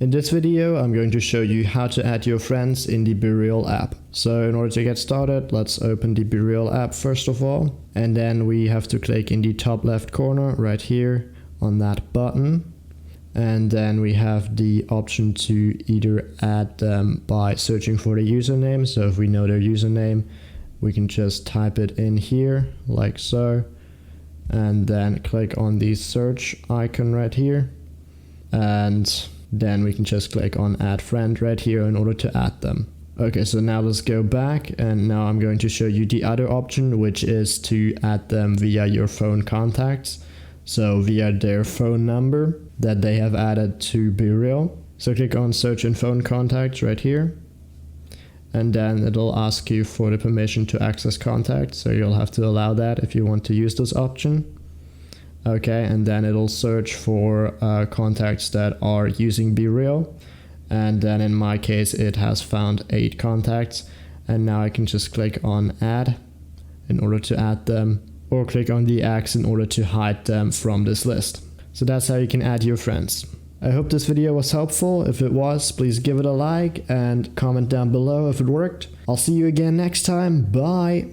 In this video, I'm going to show you how to add your friends in the BeReal app. So in order to get started, let's open the BeReal app first of all. And then we have to click in the top left corner right here on that button. And then we have the option to either add them by searching for the username. So if we know their username, we can just type it in here like so. And then click on the search icon right here. And then we can just click on add friend right here in order to add them. Okay, so now let's go back, and now I'm going to show you the other option, which is to add them via your phone contacts. So via their phone number that they have added to BeReal. So click on search in phone contacts right here. And then it'll ask you for the permission to access contacts. So you'll have to allow that if you want to use this option. Okay, and then it'll search for contacts that are using BeReal. And then in my case, it has found 8 contacts. And now I can just click on add in order to add them, or click on the X in order to hide them from this list. So that's how you can add your friends. I hope this video was helpful. If it was, please give it a like and comment down below if it worked. I'll see you again next time. Bye!